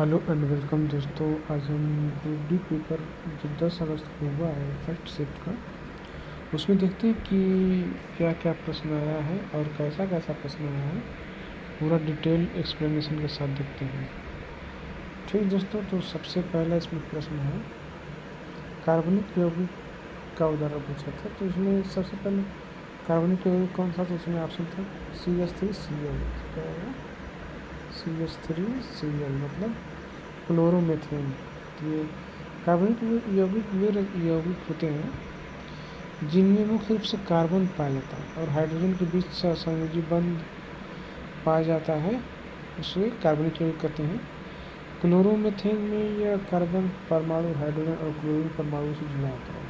Hello and welcome दोस्तों। आज हम ग्रुप डी पेपर जो 10 अगस्त को हुआ है फर्स्ट शिफ्ट का, उसमें देखते हैं कि क्या क्या प्रश्न आया है और कैसा कैसा प्रश्न आया है। पूरा डिटेल एक्सप्लेनेशन के साथ देखते हैं। ठीक दोस्तों, तो सबसे पहला इसमें प्रश्न है कार्बनिक यौगिक का उदाहरण पूछा था। तो इसमें सबसे पहले कार्बनिक यौगिक कौन सा, तो उसमें ऑप्शन था CH3Cl। क्या होगा? CH3Cl मतलब क्लोरोमेथेन। ये कार्बनिक यौगिक वे यौगिक होते हैं जिनमें मुख्य रूप से कार्बन पाया जाता है और हाइड्रोजन के बीच सहसंयोजी बंध पाया जाता है, उसे कार्बनिक यौगिक कहते हैं। क्लोरोमेथेन में यह कार्बन परमाणु हाइड्रोजन और क्लोरीन परमाणु से जुड़ा होता है।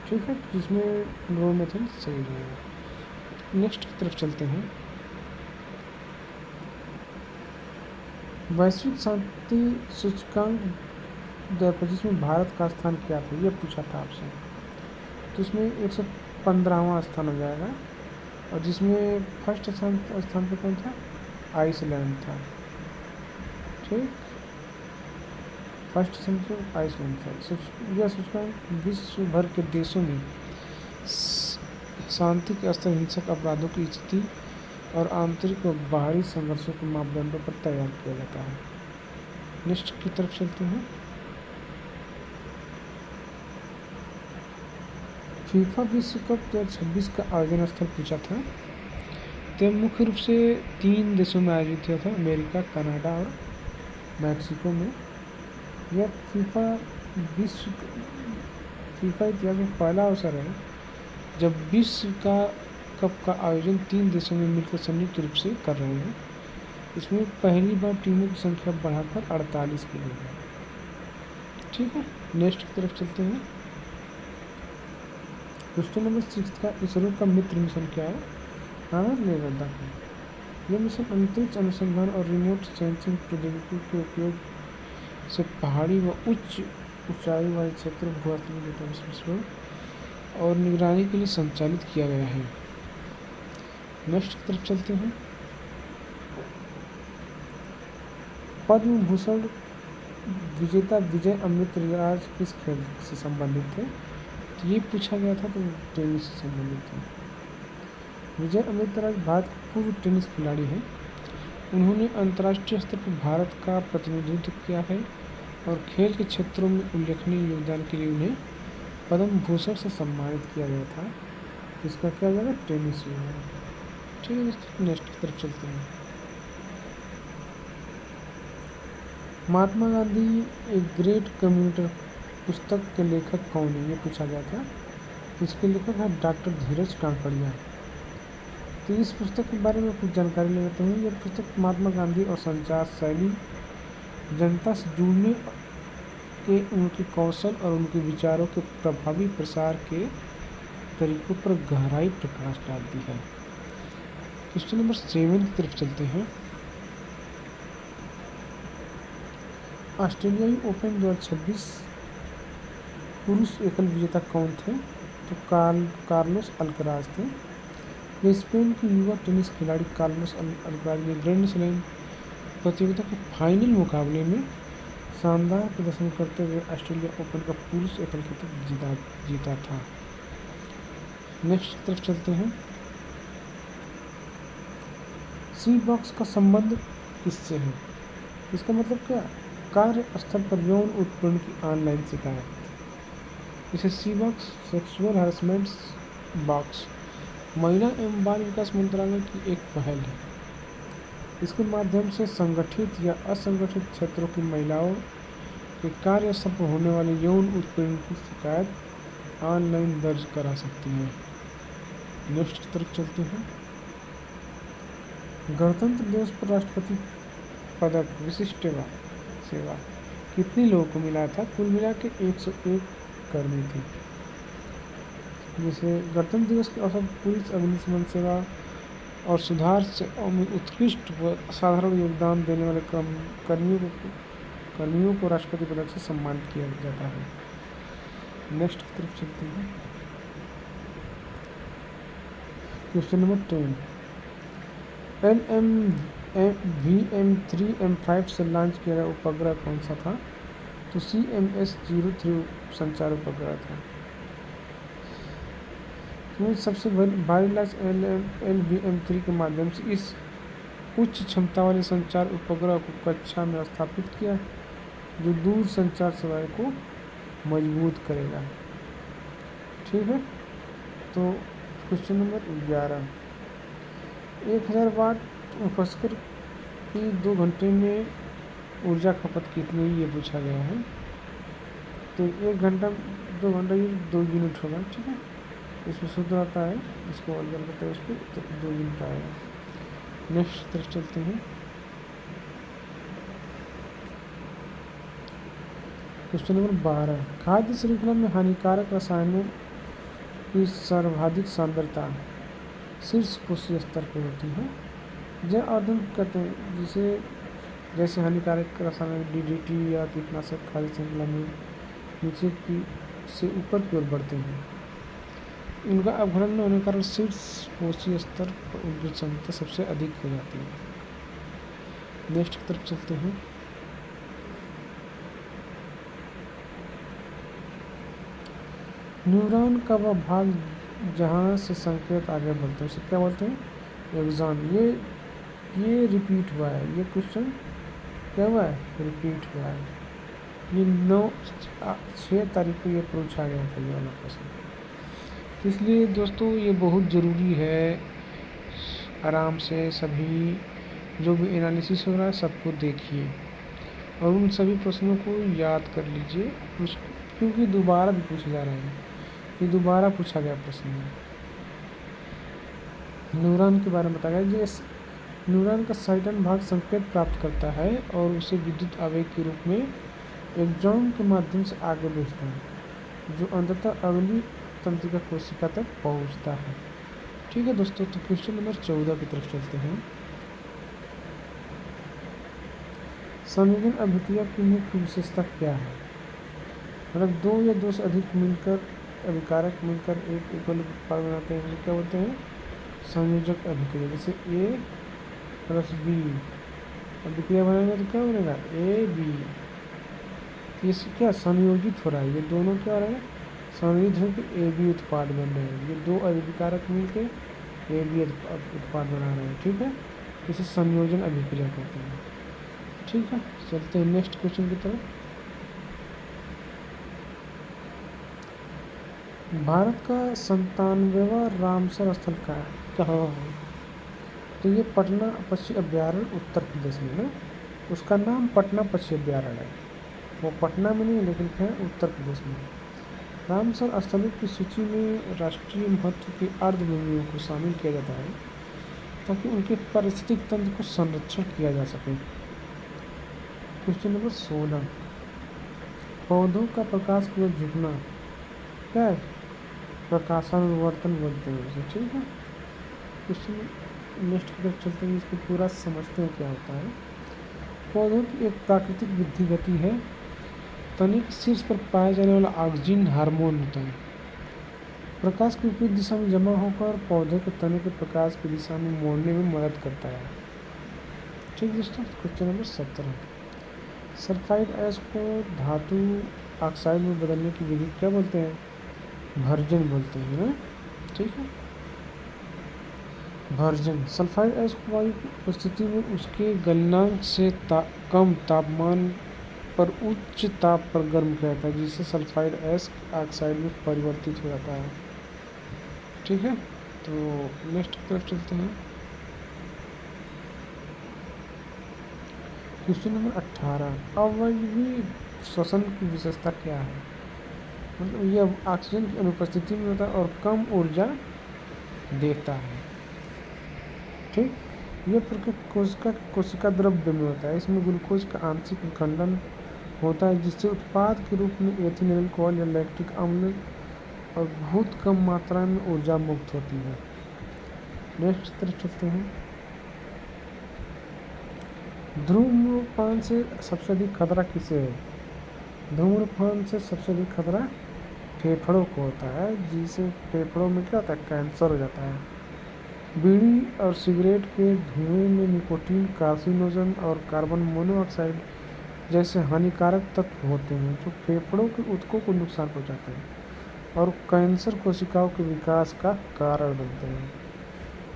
ठीक है, जिसमें क्लोरोमेथेन सही रहेगा। नेक्स्ट की तरफ चलते हैं। वैश्विक शांति सूचकांक 2025 में भारत का स्थान क्या था, यह पूछा था आपसे। तो इसमें 115वां स्थान हो जाएगा, और जिसमें फर्स्ट स्थान पे कौन था? आइसलैंड था। ठीक, फर्स्ट स्थान पे आइसलैंड था। यह सूचकांक विश्व भर के देशों में शांति के स्तर, हिंसक अपराधों की स्थिति और आंतरिक और बाहरी संघर्षों के मापदंडों पर तैयार किया जाता है। नेक्स्ट की तरफ चलते हैं। फीफा विश्व कप 2026 का आयोजन स्थल पूछा था। तो मुख्य रूप से 3 देशों में आयोजित हुआ था, अमेरिका, कनाडा और मैक्सिको में। यह फीफा इतिहास में पहला अवसर है जब विश्व का कप का आयोजन 3 देशों में मिलकर संयुक्त रूप से कर रहे हैं। इसमें पहली बार टीमों की संख्या बढ़ाकर 48 की गई है। ठीक है, नेक्स्ट की तरफ चलते हैं। क्वेश्चन नंबर 6 का इसरो का मित्र मिशन क्या है? लेह लद्दाख में। यह मिशन अंतरिक्ष अनुसंधान और रिमोट सेंसिंग प्रौद्योगिकी के उपयोग से पहाड़ी व उच्च ऊंचाई वाले क्षेत्रों भूआत्मिक डेटा विश्लेषण और निगरानी के लिए संचालित किया गया है। नेक्स्ट की तरफ चलते हैं। पद्म भूषण विजेता विजय अमृतराज किस खेल से संबंधित थे? तो ये पूछा गया था, तो टेनिस से संबंधित है। विजय अमृतराज भारत के पूर्व टेनिस खिलाड़ी हैं। उन्होंने अंतर्राष्ट्रीय स्तर पर भारत का प्रतिनिधित्व किया है और खेल के क्षेत्रों में उल्लेखनीय योगदान के लिए उन्हें पद्म भूषण से सम्मानित किया गया था। इसका क्या जाएगा? टेनिस होगा। ठीक है दोस्तों, नेक्स्ट की तरफ चलते हैं। महात्मा गांधी ए ग्रेट कम्युनिटर पुस्तक के लेखक कौन है, ये पूछा गया था। इसके लेखक है डॉक्टर धीरज कांकड़िया। तो इस पुस्तक के बारे में कुछ जानकारी ले लेते हैं। यह पुस्तक महात्मा गांधी और संचार शैली, जनता से जुड़ने के उनके कौशल और उनके विचारों के प्रभावी प्रसार के तरीकों पर गहराई प्रकाश डालती है। क्वेश्चन नंबर 7 की तरफ चलते हैं। ऑस्ट्रेलियाई ओपन 2026 पुरुष एकल विजेता कौन थे? तो कार्लोस अल्कराज थे। ये स्पेन के युवा टेनिस खिलाड़ी कार्लोस अल्कराज ने ग्रैंड स्लैम प्रतियोगिता के फाइनल मुकाबले में शानदार प्रदर्शन करते हुए ऑस्ट्रेलिया ओपन का पुरुष एकल खिताब जीता था। नेक्स्ट की तरफ चलते हैं। सी बॉक्स का संबंध किससे है? इसका मतलब क्या? कार्यस्थल पर यौन उत्पीड़न की ऑनलाइन शिकायत। इसे सी बॉक्स सेक्सुअल हरासमेंट बॉक्स महिला एवं बाल विकास मंत्रालय की एक पहल है। इसके माध्यम से संगठित या असंगठित क्षेत्रों की महिलाओं के कार्यस्थल पर होने वाले यौन उत्पीड़न की शिकायत ऑनलाइन दर्ज करा सकती हैं। नेक्स्ट की तरफ चलते हैं। गणतंत्र दिवस पर राष्ट्रपति पदक विशिष्ट सेवा कितने लोगों को मिला था? कुल मिला के 101 कर्मी थे। जैसे गणतंत्र दिवस के अवसर पर पुलिस, अग्निशमन सेवा और सुधार सेवाओं में उत्कृष्ट व साधारण योगदान देने वाले कर्मियों को राष्ट्रपति पदक से सम्मानित किया जाता है। नेक्स्ट की तरफ चलते हैं। Question number 10। VM3M5 से लॉन्च किया गया उपग्रह कौन सा था? तो CMS-03 संचार उपग्रह था। तो सबसे भारी लॉन्च LVM3 के माध्यम से इस उच्च क्षमता वाले संचार उपग्रह को कक्षा में स्थापित किया, जो दूर संचार सेवाओं को मजबूत करेगा। ठीक है, तो क्वेश्चन नंबर 11, 1000 वाट उपस्कर की 2 घंटे में ऊर्जा खपत कितनी, ये पूछा गया है। तो 1 घंटा 2 घंटा ये 2 यूनिट होगा। ठीक है, इसमें सूत्र आता है, इसको हल करते हैं, उस पर तो 2 यूनिट आएगा। नेक्स्ट तरफ चलते हैं। क्वेश्चन नंबर 12, खाद्य श्रृंखला में हानिकारक रसायनों की सर्वाधिक सांद्रता शीर्ष कोशीय स्तर पर होती है। जैव ईंधन कहते हैं जिसे जैसे हानिकारक रसायन DDT या कीटनाशक खाद्य श्रृंखला में नीचे की से ऊपर की ओर बढ़ते हैं। इनका अपघटन न होने के कारण शीर्ष कोशीय स्तर पर उनकी क्षमता सबसे अधिक हो जाती है। नेक्स्ट की तरफ चलते हैं। न्यूरॉन का वह भाग जहाँ से संकेत आगे बढ़ते हैं उसे क्या बोलते हैं? एक्सॉन। ये रिपीट हुआ है, ये क्वेश्चन क्या हुआ है? रिपीट हुआ है। ये 6 तारीख को ये पूछा गया था, ये वाला क्वेश्चन। इसलिए दोस्तों ये बहुत ज़रूरी है, आराम से सभी जो भी एनालिसिस हो रहा है सबको देखिए और उन सभी प्रश्नों को याद कर लीजिए, उसको क्योंकि दोबारा भी पूछे जा रहे हैं, ये दोबारा पूछा गया प्रश्न है। न्यूरॉन के बारे में बताया गया, जैसे न्यूरॉन का साइटन भाग संकेत प्राप्त करता है और उसे विद्युत आवेग के रूप में एक्सॉन के माध्यम से आगे भेजता है, जो अंततः अगली तंत्रिका कोशिका तक पहुंचता है। ठीक है दोस्तों, तो क्वेश्चन नंबर 14 की तरफ चलते हैं। संयोजन अभिक्रिया की मुख्य विशेषता क्या है? मतलब 2 या 2 से अधिक मिलकर अभिकारक मिलकर एक एकल उत्पाद बनाते हैं, उसे क्या बोलते हैं? संयोजक अभिक्रिया। जैसे A + B अभिक्रिया बनाएंगे तो क्या बनेगा? AB। ये क्या संयोजित हो रहा है, ये दोनों क्या हो रहा है? संयोजित होकर AB उत्पाद बन रहे हैं। ये 2 अभिकारक मिलकर AB उत्पाद बना रहे हैं। ठीक है, इसे संयोजन अभिक्रिया कहते हैं। ठीक है, चलते हैं नेक्स्ट क्वेश्चन की तरफ। भारत का 97वां रामसर स्थल कहाँ है? तो ये पटना पक्षी अभ्यारण्य उत्तर प्रदेश में ना, उसका नाम पटना पक्षी अभ्यारण्य है। वो पटना में नहीं लेकिन है उत्तर प्रदेश में। रामसर स्थलों की सूची में राष्ट्रीय महत्व की अर्धभूमियों को शामिल किया जाता है ताकि उनके पारिस्थितिक तंत्र को संरक्षण किया जा सके। क्वेश्चन नंबर 16, पौधों का प्रकाश की ओर झुकना क्या है? प्रकाशानुवर्तन बोलते हैं उसे। ठीक है, क्वेश्चन नेक्स्ट की तरफ चलते हैं, इसको पूरा समझते हैं क्या होता है। पौधों की एक प्राकृतिक वृद्धि गति है, तने के शीर्ष पर पाया जाने वाला ऑक्सीजन हार्मोन होता है। प्रकाश की विपरीत दिशा में जमा होकर पौधे के तने के प्रकाश की दिशा में मोड़ने में मदद करता है। ठीक दोस्तों, क्वेश्चन नंबर 17, सल्फाइड ऐश को धातु ऑक्साइड में बदलने की विधि क्या बोलते हैं? भर्जन बोलते हैं ना। ठीक है, भर्जन। सल्फाइड ऐश को वायु की उपस्थिति में उसके गलनांक से कम तापमान पर उच्च ताप पर गर्म किया जाता है, जिससे सल्फाइड ऐश ऑक्साइड में परिवर्तित हो जाता है। ठीक है, तो नेक्स्ट की तरफ चलते हैं। क्वेश्चन नंबर 18, अवयवी श्वसन की विशेषता क्या है? मतलब यह ऑक्सीजन की अनुपस्थिति में होता है और कम ऊर्जा देता है। ठीक, यह प्रक्रिया कोशिका द्रव्य में होता है। इसमें ग्लूकोज का आंशिक विखंडन होता है, जिससे उत्पाद के रूप में एथिल अल्कोहल या लैक्टिक अम्ल और बहुत कम मात्रा में ऊर्जा मुक्त होती है। नेक्स्ट तरफ चलते हैं। धूम्रपान से सबसे अधिक खतरा किसे है? धूम्रपान से सबसे अधिक खतरा फेफड़ों को होता है, जिससे फेफड़ों में क्या होता है? कैंसर हो जाता है। बीड़ी और सिगरेट के धुएं में निकोटीन, कार्सिनोजन और कार्बन मोनोऑक्साइड जैसे हानिकारक तत्व होते हैं जो फेफड़ों के ऊतकों को नुकसान पहुंचाते हैं और कैंसर कोशिकाओं के विकास का कारण बनते हैं।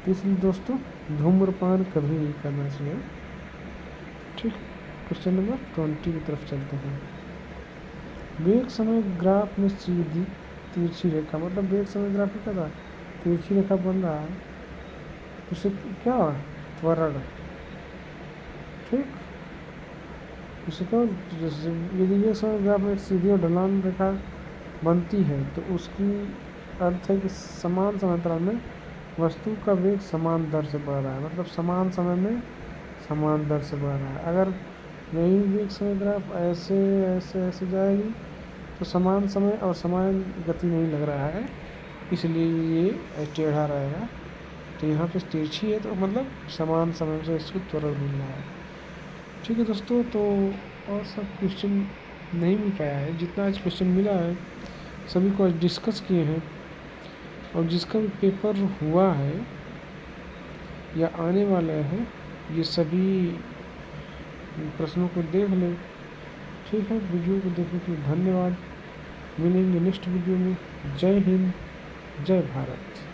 तो इसलिए दोस्तों धूम्रपान कभी नहीं करना चाहिए। ठीक। क्वेश्चन नंबर 20 की तरफ चलते हैं। वेग समय ग्राफ में सीधी तिरछी रेखा, मतलब वेग समय ग्राफ में क्या था, तिरछी रेखा बन रहा है, उसे क्या हुआ, त्वरण। ठीक। उसे क्या, जैसे यदि वेग समय ग्राफ में एक सीधी और ढलान रेखा बनती है तो उसकी अर्थ है कि समान समांतराल में वस्तु का वेग समान दर से बढ़ रहा है, मतलब समान समय में समान दर से बढ़ रहा है। अगर यही वेग समय ग्राफ ऐसे ऐसे ऐसे जाएगी तो समान समय और समान गति नहीं लग रहा है, इसलिए ये टेढ़ा रहेगा। तो यहाँ पे तिरछी है तो मतलब समान समय से इसको त्वरण मिल रहा है। ठीक है दोस्तों, तो और सब क्वेश्चन नहीं मिल पाया है, जितना आज क्वेश्चन मिला है सभी को आज डिस्कस किए हैं, और जिसका भी पेपर हुआ है या आने वाला है ये सभी प्रश्नों को देख लें। ठीक है, वीडियो को देखने के लिए धन्यवाद। मिलेंगे नेक्स्ट वीडियो में। जय हिंद, जय भारत।